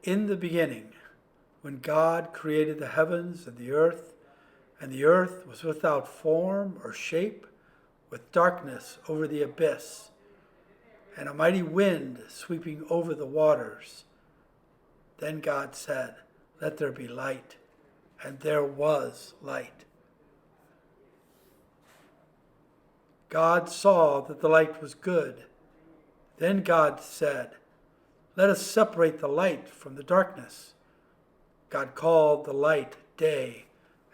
In the beginning, when God created the heavens and the earth was without form or shape, with darkness over the abyss, and a mighty wind sweeping over the waters. Then God said, "Let there be light," and there was light. God saw that the light was good. Then God said, "Let us separate the light from the darkness." God called the light day,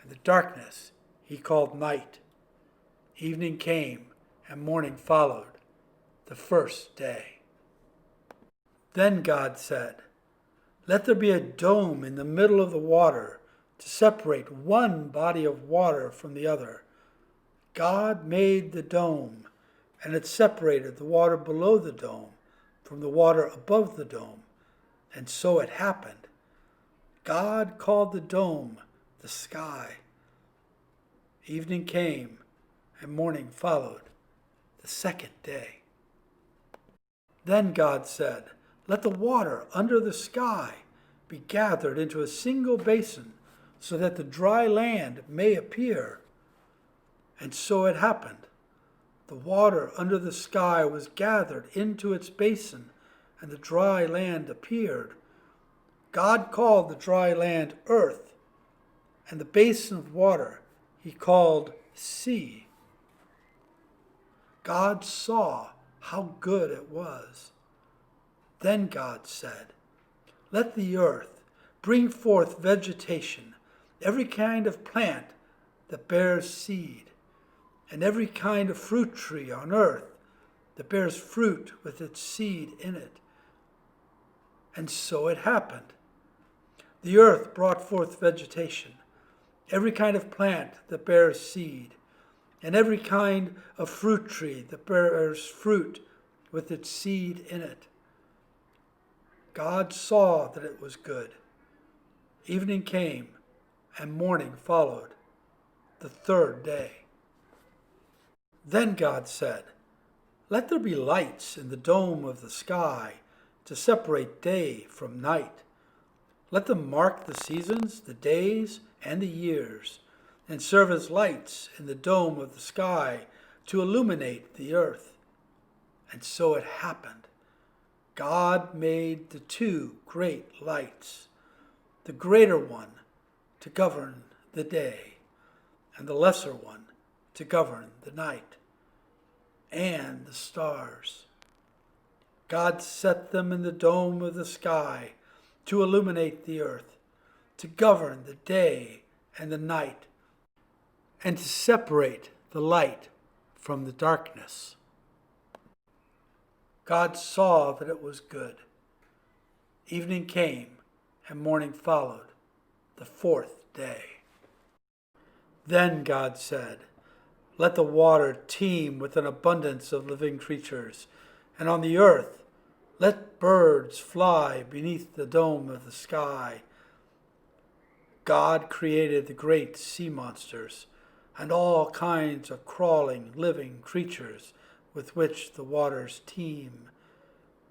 and the darkness he called night. Evening came, and morning followed, the first day. Then God said, "Let there be a dome in the middle of the water to separate one body of water from the other." God made the dome, and it separated the water below the dome from the water above the dome. And so it happened. God called the dome the sky. Evening came, and morning followed, the second day. Then God said, "Let the water under the sky be gathered into a single basin, so that the dry land may appear." And so it happened. The water under the sky was gathered into its basin, and the dry land appeared. God called the dry land earth, and the basin of water he called sea. God saw how good it was. Then God said, "Let the earth bring forth vegetation, every kind of plant that bears seed, and every kind of fruit tree on earth that bears fruit with its seed in it." And so it happened. The earth brought forth vegetation, every kind of plant that bears seed, and every kind of fruit tree that bears fruit with its seed in it. God saw that it was good. Evening came, and morning followed, the third day. Then God said, "Let there be lights in the dome of the sky to separate day from night. Let them mark the seasons, the days, and the years, and serve as lights in the dome of the sky to illuminate the earth." And so it happened. God made the two great lights, the greater one to govern the day, and the lesser one to govern the night, and the stars. God set them in the dome of the sky to illuminate the earth, to govern the day and the night, and to separate the light from the darkness. God saw that it was good. Evening came, and morning followed, the fourth day. Then God said, "Let the water teem with an abundance of living creatures, and on the earth let birds fly beneath the dome of the sky." God created the great sea monsters and all kinds of crawling, living creatures with which the waters teem,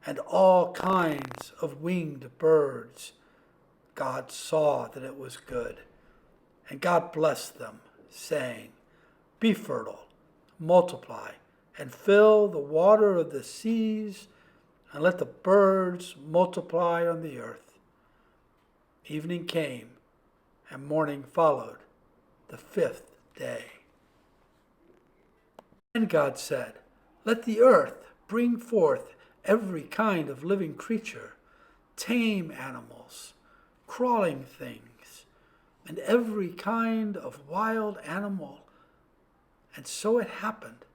and all kinds of winged birds. God saw that it was good, and God blessed them, saying, "Be fertile, multiply, and fill the water of the seas, and let the birds multiply on the earth." Evening came, and morning followed, the fifth day. And God said, "Let the earth bring forth every kind of living creature, tame animals, crawling things, and every kind of wild animal." And so it happened.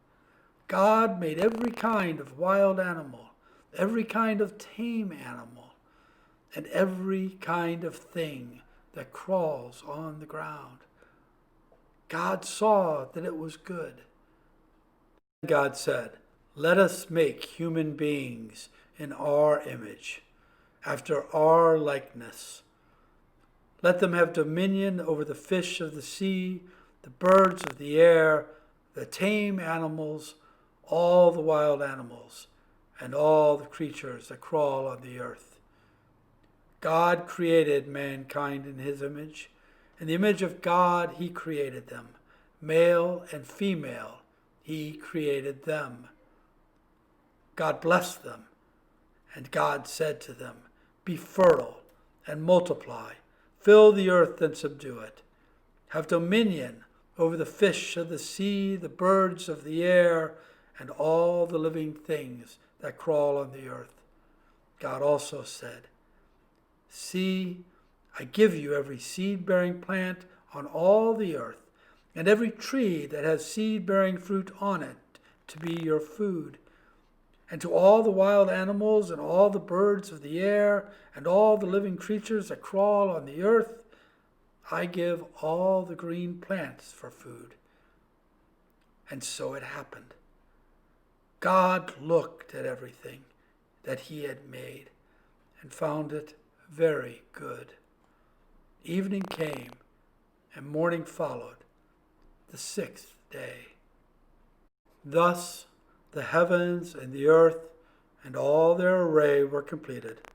God made every kind of wild animal, every kind of tame animal, and every kind of thing that crawls on the ground. God saw that it was good. God said, "Let us make human beings in our image, after our likeness. Let them have dominion over the fish of the sea, the birds of the air, the tame animals, all the wild animals, and all the creatures that crawl on the earth." God created mankind in his image. In the image of God, he created them. Male and female, he created them. God blessed them, and God said to them, "Be fertile and multiply, fill the earth and subdue it. Have dominion over the fish of the sea, the birds of the air, and all the living things that crawl on the earth." God also said, "See, I give you every seed-bearing plant on all the earth, and every tree that has seed-bearing fruit on it to be your food. And to all the wild animals and all the birds of the air and all the living creatures that crawl on the earth, I give all the green plants for food." And so it happened. God looked at everything that he had made and found it very good. Evening came and morning followed, the sixth day. Thus the heavens and the earth and all their array were completed.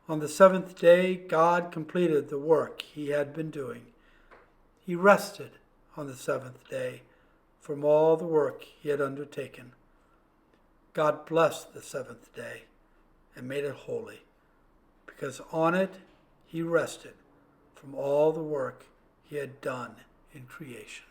On the seventh day, God completed the work he had been doing. He rested on the seventh day from all the work he had undertaken. God blessed the seventh day and made it holy, because on it he rested from all the work he had done in creation.